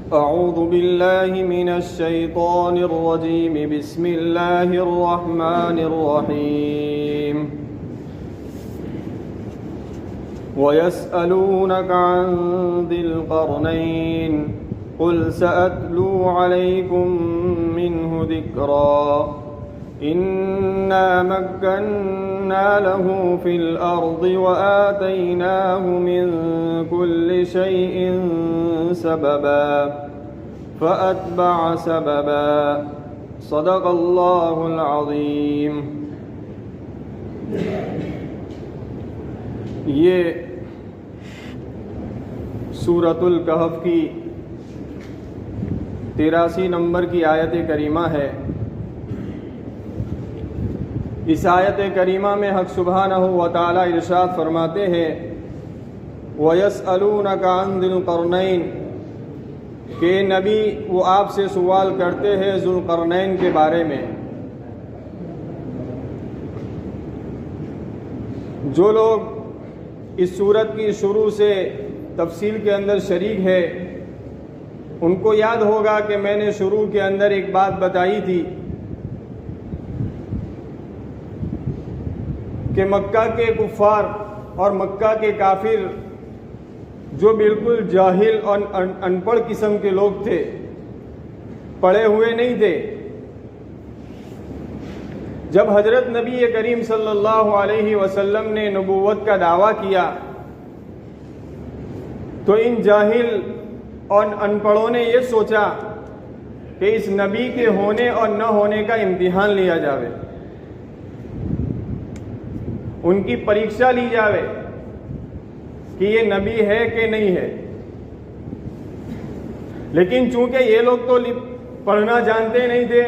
أعوذ بالله من الشيطان الرجيم بسم الله الرحمن الرحيم ويسألونك عن ذي القرنين قل سأتلو عليكم منه ذكرا إنا مكنا له في الأرض وآتيناه من كل شيء سببا فأتبع سببا صدق الله العظيم. یہ سورۃ الکہف کی 83 نمبر کی آیت کریمہ ہے. اس آیت کریمہ میں حق سبحانہ و تعالی ارشاد فرماتے ہیں وَيَسْأَلُونَكَ عَنْ ذِي الْقَرْنَيْنِ کہ نبی وہ آپ سے سوال کرتے ہیں ذوالقرنین کے بارے میں. جو لوگ اس سورت کی شروع سے تفصیل کے اندر شریک ہے ان کو یاد ہوگا کہ میں نے شروع کے اندر ایک بات بتائی تھی کہ مکہ کے کفار اور مکہ کے کافر جو بالکل جاہل اور ان پڑھ قسم کے لوگ تھے، پڑھے ہوئے نہیں تھے، جب حضرت نبی کریم صلی اللہ علیہ وسلم نے نبوت کا دعویٰ کیا تو ان جاہل اور ان پڑھوں نے یہ سوچا کہ اس نبی کے ہونے اور نہ ہونے کا امتحان لیا جاوے، ان کی پریکشا لی جاوے کہ یہ نبی ہے کہ نہیں ہے. لیکن چونکہ یہ لوگ تو پڑھنا جانتے نہیں تھے،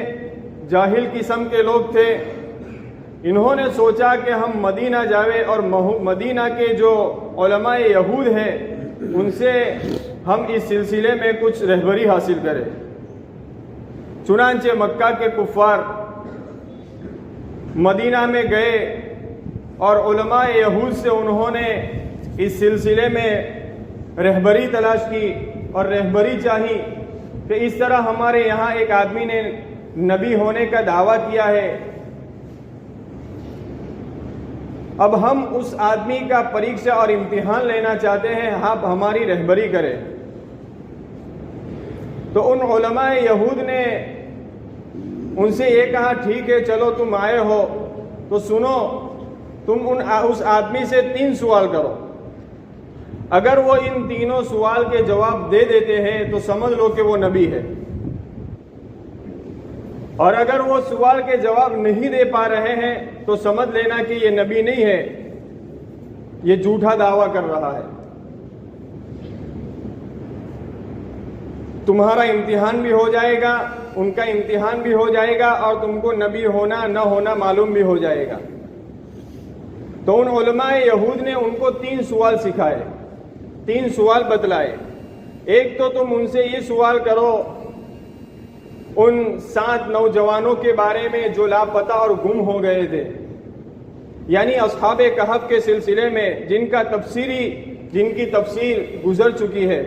جاہل قسم کے لوگ تھے، انہوں نے سوچا کہ ہم مدینہ جاوے اور مدینہ کے جو علماء یہود ہیں ان سے ہم اس سلسلے میں کچھ رہبری حاصل کریں. چنانچہ مکہ کے کفار مدینہ میں گئے اور علماء یہود سے انہوں نے اس سلسلے میں رہبری تلاش کی اور رہبری چاہی کہ اس طرح ہمارے یہاں ایک آدمی نے نبی ہونے کا دعویٰ کیا ہے، اب ہم اس آدمی کا پریکشا اور امتحان لینا چاہتے ہیں، آپ ہماری رہبری کریں. تو ان علماء یہود نے ان سے یہ کہا ٹھیک ہے چلو تم آئے ہو تو سنو، تم اس آدمی سے 3 سوال کرو، اگر وہ ان تینوں سوال کے جواب دے دیتے ہیں تو سمجھ لو کہ وہ نبی ہے، اور اگر وہ سوال کے جواب نہیں دے پا رہے ہیں تو سمجھ لینا کہ یہ نبی نہیں ہے، یہ جھوٹا دعویٰ کر رہا ہے. تمہارا امتحان بھی ہو جائے گا، ان کا امتحان بھی ہو جائے گا، اور تم کو نبی ہونا نہ ہونا معلوم بھی ہو جائے گا. تو ان علماء یہود نے ان کو 3 سوال سکھائے، 3 سوال بتلائے. ایک تو تم ان سے یہ سوال کرو ان 7 نوجوانوں کے بارے میں جو لاپتہ اور گم ہو گئے تھے، یعنی اصحاب کہف کے سلسلے میں جن کی تفصیل گزر چکی ہے.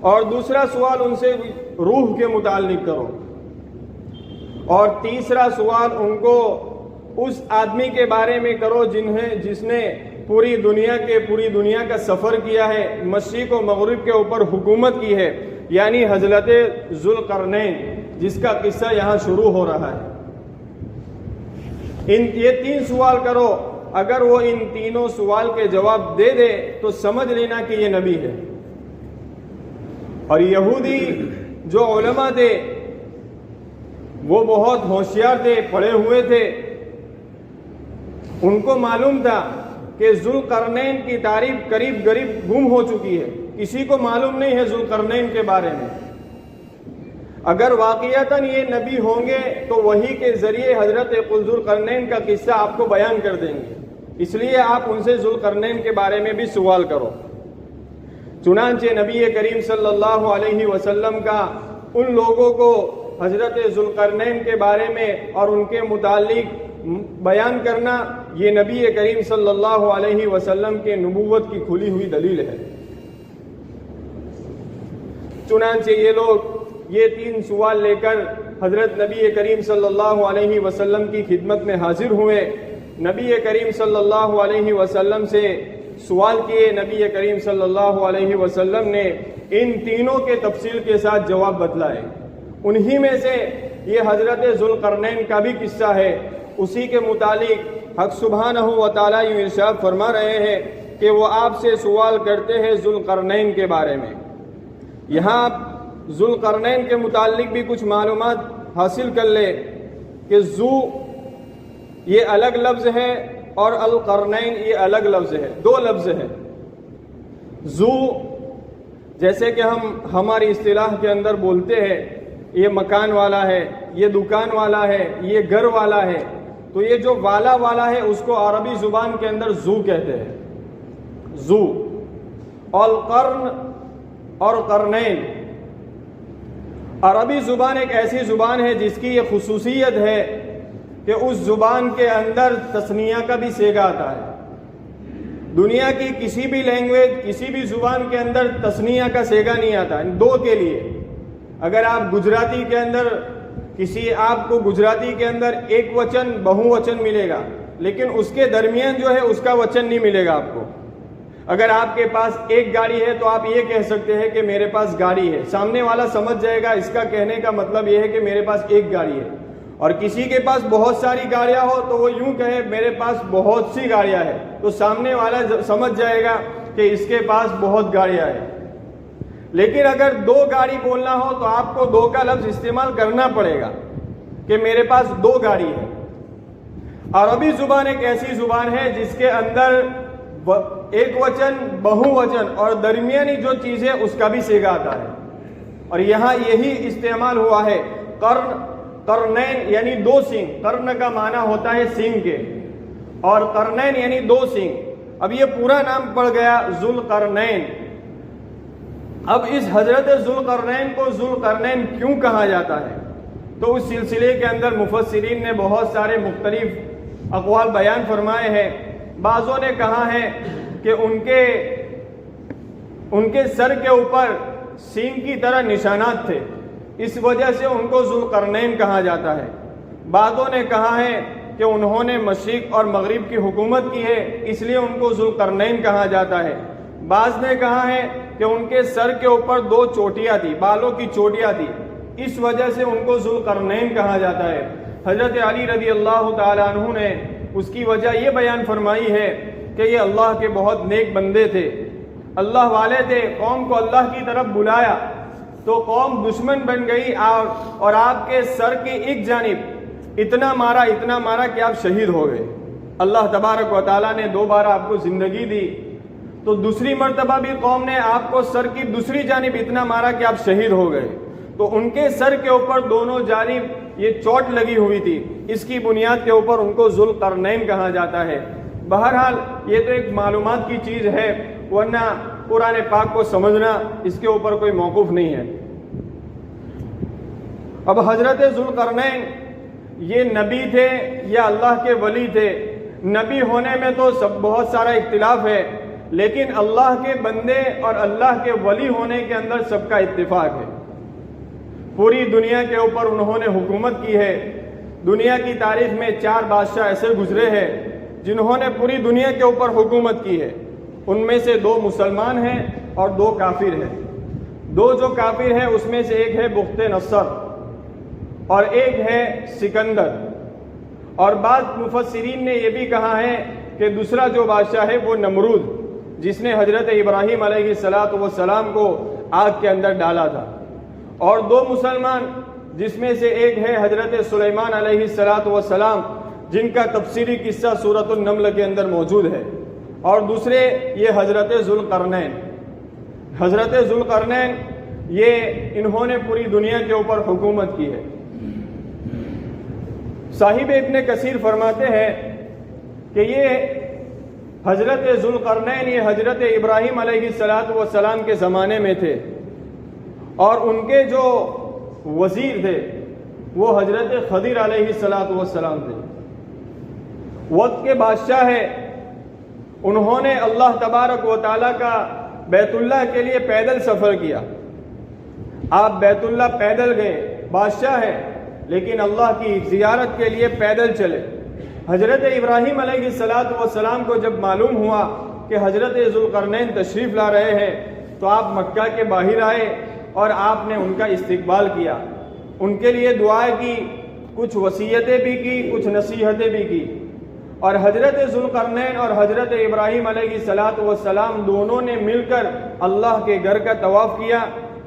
اور دوسرا سوال ان سے روح کے متعلق کرو. اور تیسرا سوال ان کو اس آدمی کے بارے میں کرو جس نے پوری دنیا کا سفر کیا ہے، مشرق و مغرب کے اوپر حکومت کی ہے، یعنی حضرت ذوالقرنین جس کا قصہ یہاں شروع ہو رہا ہے. یہ 3 سوال کرو، اگر وہ ان تینوں سوال کے جواب دے دے تو سمجھ لینا کہ یہ نبی ہے. اور یہودی جو علماء تھے وہ بہت ہوشیار تھے، پڑھے ہوئے تھے، ان کو معلوم تھا کہ ذوالقرنین کی تاریخ قریب گم ہو چکی ہے، کسی کو معلوم نہیں ہے ذوالقرنین کے بارے میں. اگر واقعتاً یہ نبی ہوں گے تو وحی کے ذریعے حضرت ذوالقرنین کا قصہ آپ کو بیان کر دیں گے، اس لیے آپ ان سے ذوالقرنین کے بارے میں بھی سوال کرو. چنانچہ نبی کریم صلی اللہ علیہ وسلم کا ان لوگوں کو حضرت ذوالقرنین کے بارے میں اور ان کے متعلق بیان کرنا یہ نبی کریم صلی اللہ علیہ وسلم کے نبوت کی کھلی ہوئی دلیل ہے. چنانچہ یہ لوگ یہ 3 سوال لے کر حضرت نبی کریم صلی اللہ علیہ وسلم کی خدمت میں حاضر ہوئے. نبی کریم صلی اللہ علیہ وسلم سے سوال کیے. نبی کریم صلی اللہ علیہ وسلم نے ان تینوں کے تفصیل کے ساتھ جواب بتلائے. انہی میں سے یہ حضرت ذوالقرنین کا بھی قصہ ہے. اسی کے متعلق حق سبحانہ و تعالیٰ یوں ارشاد فرما رہے ہیں کہ وہ آپ سے سوال کرتے ہیں ذوالقرنین کے بارے میں. یہاں آپ ذوالقرنین کے متعلق بھی کچھ معلومات حاصل کر لے کہ ذو یہ الگ لفظ ہے اور القرنین یہ الگ لفظ ہے، 2 لفظ ہے. ذو جیسے کہ ہماری اصطلاح کے اندر بولتے ہیں یہ مکان والا ہے، یہ دکان والا ہے، یہ گھر والا ہے. تو یہ جو والا ہے اس کو عربی زبان کے اندر ذو کہتے ہیں. ذو القرن اور قرنین عربی زبان ایک ایسی زبان ہے جس کی یہ خصوصیت ہے کہ اس زبان کے اندر تثنیہ کا بھی صیغہ آتا ہے. دنیا کی کسی بھی لینگویج کسی بھی زبان کے اندر تثنیہ کا صیغہ نہیں آتا 2 کے لیے. اگر آپ گجراتی کے اندر آپ کو گجراتی کے اندر ایک وچن بہو وچن ملے گا، لیکن اس کے درمیان جو ہے اس کا وچن نہیں ملے گا آپ کو. اگر آپ کے پاس ایک گاڑی ہے تو آپ یہ کہہ سکتے ہیں کہ میرے پاس گاڑی ہے، سامنے والا سمجھ جائے گا اس کا کہنے کا مطلب یہ ہے کہ میرے پاس ایک گاڑی ہے. اور کسی کے پاس بہت ساری گاڑیاں ہو تو وہ یوں کہے میرے پاس بہت سی گاڑیاں ہیں، تو سامنے والا سمجھ جائے گا کہ اس کے پاس بہت گاڑیاں ہیں. لیکن اگر 2 گاڑی بولنا ہو تو آپ کو 2 کا لفظ استعمال کرنا پڑے گا کہ میرے پاس 2 گاڑی ہے. عربی زبان ایک ایسی زبان ہے جس کے اندر ایک وچن بہو وچن اور درمیانی جو چیز ہے اس کا بھی صیغہ آتا ہے. اور یہاں یہی استعمال ہوا ہے. قرنین یعنی 2 سینگ. قرن کا معنی ہوتا ہے سینگ کے، اور قرنین یعنی 2 سینگ. اب یہ پورا نام پڑ گیا ذوالقرنین. اب اس حضرت ذوالقرنین کو ذوالقرنین کیوں کہا جاتا ہے؟ تو اس سلسلے کے اندر مفسرین نے بہت سارے مختلف اقوال بیان فرمائے ہیں. بعضوں نے کہا ہے کہ ان کے سر کے اوپر سینگ کی طرح نشانات تھے، اس وجہ سے ان کو ذوالقرنین کہا جاتا ہے. بعضوں نے کہا ہے کہ انہوں نے مشرق اور مغرب کی حکومت کی ہے اس لیے ان کو ذوالقرنین کہا جاتا ہے. بعض نے کہا ہے کہ ان کے سر کے اوپر 2 چوٹیاں تھی، بالوں کی چوٹیاں تھی، اس وجہ سے ان کو ذوالقرنین کہا جاتا ہے. حضرت علی رضی اللہ تعالیٰ عنہ نے اس کی وجہ یہ بیان فرمائی ہے کہ یہ اللہ کے بہت نیک بندے تھے، اللہ والے تھے. قوم کو اللہ کی طرف بلایا تو قوم دشمن بن گئی اور آپ کے سر کی ایک جانب اتنا مارا کہ آپ شہید ہو گئے. اللہ تبارک و تعالیٰ نے 2 بار آپ کو زندگی دی، تو دوسری مرتبہ بھی قوم نے آپ کو سر کی دوسری جانب اتنا مارا کہ آپ شہید ہو گئے. تو ان کے سر کے اوپر دونوں جانب یہ چوٹ لگی ہوئی تھی، اس کی بنیاد کے اوپر ان کو ذوالقرنین کہا جاتا ہے. بہرحال یہ تو ایک معلومات کی چیز ہے، ورنہ قرآن پاک کو سمجھنا اس کے اوپر کوئی موقوف نہیں ہے. اب حضرت ذوالقرنین یہ نبی تھے یا اللہ کے ولی تھے؟ نبی ہونے میں تو بہت سارا اختلاف ہے، لیکن اللہ کے بندے اور اللہ کے ولی ہونے کے اندر سب کا اتفاق ہے. پوری دنیا کے اوپر انہوں نے حکومت کی ہے. دنیا کی تاریخ میں 4 بادشاہ ایسے گزرے ہیں جنہوں نے پوری دنیا کے اوپر حکومت کی ہے. ان میں سے 2 مسلمان ہیں اور 2 کافر ہیں. 2 جو کافر ہیں اس میں سے ایک ہے بخت نصر اور ایک ہے سکندر. اور بعض مفسرین نے یہ بھی کہا ہے کہ دوسرا جو بادشاہ ہے وہ نمرود، جس نے حضرت ابراہیم علیہ السلام کو آگ کے اندر ڈالا تھا. اور 2 مسلمان جس میں سے ایک ہے حضرت سلیمان علیہ السلام، جن کا تفصیلی قصہ سورۃ النمل کے اندر موجود ہے. اور دوسرے یہ حضرت ذوالقرنین. حضرت ذوالقرنین انہوں نے پوری دنیا کے اوپر حکومت کی ہے. صاحب ابن کثیر فرماتے ہیں کہ یہ حضرت ذوالقرنین یہ حضرت ابراہیم علیہ السلام کے زمانے میں تھے، اور ان کے جو وزیر تھے وہ حضرت خضر علیہ السلام تھے. وقت کے بادشاہ ہے. انہوں نے اللہ تبارک و تعالیٰ کا بیت اللہ کے لیے پیدل سفر کیا. آپ بیت اللہ پیدل گئے، بادشاہ ہے لیکن اللہ کی زیارت کے لیے پیدل چلے۔ حضرت ابراہیم علیہ السلام کو جب معلوم ہوا کہ حضرت ذوالقرنین تشریف لا رہے ہیں تو آپ مکہ کے باہر آئے اور آپ نے ان کا استقبال کیا، ان کے لیے دعائیں کی، کچھ وصیتیں بھی کی، کچھ نصیحتیں بھی کی، اور حضرت ذوالقرنین اور حضرت ابراہیم علیہ السلام دونوں نے مل کر اللہ کے گھر کا طواف کیا۔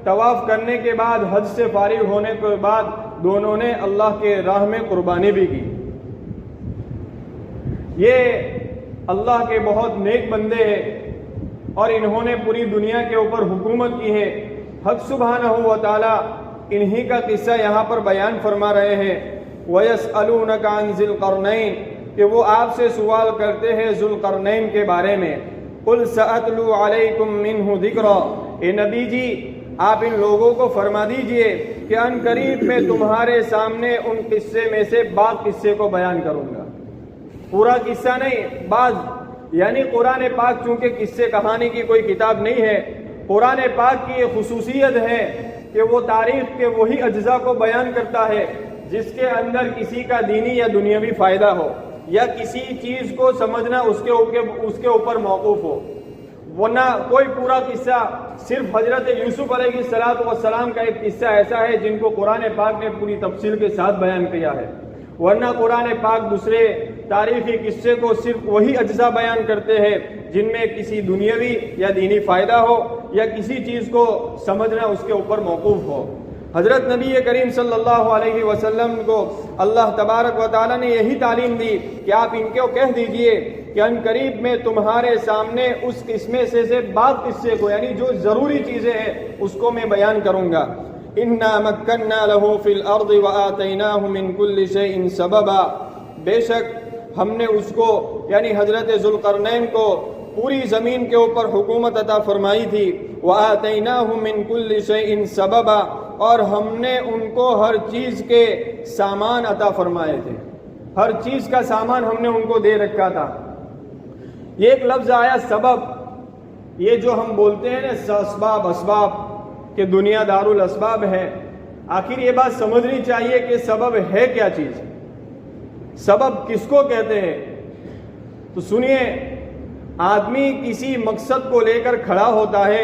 طواف کرنے کے بعد حج سے فارغ ہونے کے بعد دونوں نے اللہ کے راہ میں قربانی بھی کی۔ یہ اللہ کے بہت نیک بندے ہیں اور انہوں نے پوری دنیا کے اوپر حکومت کی ہے۔ حق سبحانہ و تعالی انہی کا قصہ یہاں پر بیان فرما رہے ہیں، وَيَسْأَلُونَكَ عَنْ ذِي الْقَرْنَيْنِ، کہ وہ آپ سے سوال کرتے ہیں ذوالقرنین کے بارے میں۔ قُلْ سَأَتْلُو عَلَيْكُمْ مِنْهُ ذِكْرًا، اے نبی جی آپ ان لوگوں کو فرما دیجئے کہ ان قریب میں تمہارے سامنے ان قصے میں سے بعض قصے کو بیان کروں گا، پورا قصہ نہیں، بعض، یعنی قرآن پاک چونکہ قصے کہانی کی کوئی کتاب نہیں ہے، قرآن پاک کی یہ خصوصیت ہے کہ وہ تاریخ کے وہی اجزاء کو بیان کرتا ہے جس کے اندر کسی کا دینی یا دنیاوی فائدہ ہو یا کسی چیز کو سمجھنا اس کے اوپر موقوف ہو، ورنہ کوئی پورا قصہ صرف حضرت یوسف علیہ السلام کا ایک قصہ ایسا ہے جن کو قرآن پاک نے پوری تفصیل کے ساتھ بیان کیا ہے، ورنہ قرآن پاک دوسرے تاریخی قصے کو صرف وہی اجزاء بیان کرتے ہیں جن میں کسی دنیاوی یا دینی فائدہ ہو یا کسی چیز کو سمجھنا اس کے اوپر موقوف ہو۔ حضرت نبی کریم صلی اللہ علیہ وسلم کو اللہ تبارک و تعالیٰ نے یہی تعلیم دی کہ آپ ان کو کہہ دیجئے کہ ان قریب میں تمہارے سامنے اس قسمے سے بعض قصے کو، یعنی جو ضروری چیزیں ہیں اس کو میں بیان کروں گا۔ اِنَّا مَكَّنَّا لَهُ فِي الْأَرْضِ وَآتَيْنَاهُ مِن كُلِّ شَيْءٍ سَبَبًا، بے شک ہم نے اس کو یعنی حضرت ذوالقرنین کو پوری زمین کے اوپر حکومت عطا فرمائی تھی۔ وَآتَيْنَاهُ مِن كُلِّ شَيْءٍ سَبَبًا، اور ہم نے ان کو ہر چیز کے سامان عطا فرمائے تھے، ہر چیز کا سامان ہم نے ان کو دے رکھا تھا۔ یہ ایک لفظ آیا سبب، یہ جو ہم بولتے ہیں نا اسباب کہ دنیا دار الاسباب ہے، آخر یہ بات سمجھنی چاہیے کہ سبب ہے کیا چیز، سبب کس کو کہتے ہیں؟ تو سنیے، آدمی کسی مقصد کو لے کر کھڑا ہوتا ہے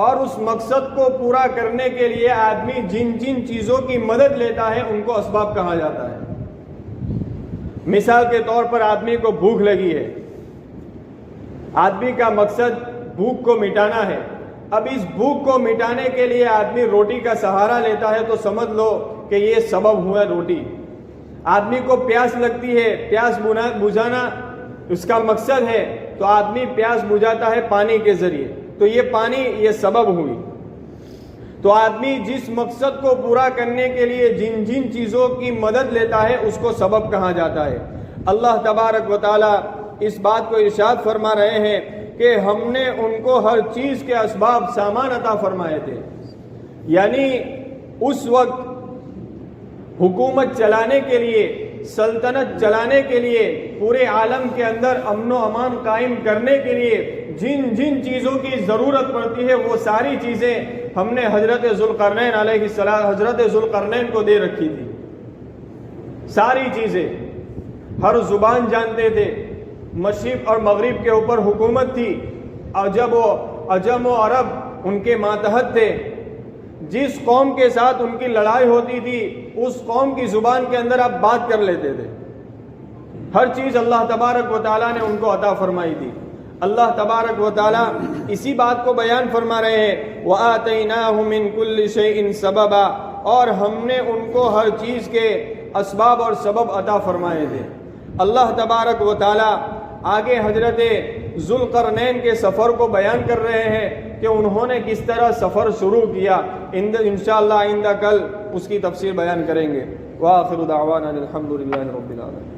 اور اس مقصد کو پورا کرنے کے لیے آدمی جن جن چیزوں کی مدد لیتا ہے ان کو اسباب کہا جاتا ہے۔ مثال کے طور پر آدمی کو بھوک لگی ہے، آدمی کا مقصد بھوک کو مٹانا ہے، اب اس بھوک کو مٹانے کے لیے آدمی روٹی کا سہارا لیتا ہے تو سمجھ لو کہ یہ سبب ہوا روٹی۔ آدمی کو پیاس لگتی ہے، پیاس بجھانا اس کا مقصد ہے تو آدمی پیاس بجھاتا ہے پانی کے ذریعے، تو یہ پانی یہ سبب ہوئی۔ تو آدمی جس مقصد کو پورا کرنے کے لیے جن جن چیزوں کی مدد لیتا ہے اس کو سبب کہا جاتا ہے۔ اللہ تبارک و تعالی اس بات کو ارشاد فرما رہے ہیں کہ ہم نے ان کو ہر چیز کے اسباب سامان عطا فرمائے تھے، یعنی اس وقت حکومت چلانے کے لیے، سلطنت چلانے کے لیے، پورے عالم کے اندر امن و امان قائم کرنے کے لیے جن جن چیزوں کی ضرورت پڑتی ہے وہ ساری چیزیں ہم نے حضرت ذوالقرنین کو دے رکھی تھی۔ ساری چیزیں، ہر زبان جانتے تھے، مشرق اور مغرب کے اوپر حکومت تھی، عجم و عرب ان کے ماتحت تھے، جس قوم کے ساتھ ان کی لڑائی ہوتی تھی اس قوم کی زبان کے اندر آپ بات کر لیتے تھے، ہر چیز اللہ تبارک و تعالیٰ نے ان کو عطا فرمائی تھی۔ اللہ تبارک و تعالیٰ اسی بات کو بیان فرما رہے ہیں، وَآتَيْنَاهُ مِن كُلِّ شَيْءٍ سَبَبًا، اور ہم نے ان کو ہر چیز کے اسباب اور سبب عطا فرمائے تھے۔ اللہ تبارک و تعالیٰ آگے حضرت ذوالقرنین کے سفر کو بیان کر رہے ہیں کہ انہوں نے کس طرح سفر شروع کیا، انشاءاللہ آئندہ کل اس کی تفسیر بیان کریں گے۔ وآخر دعوانا الحمد للہ رب العالمین۔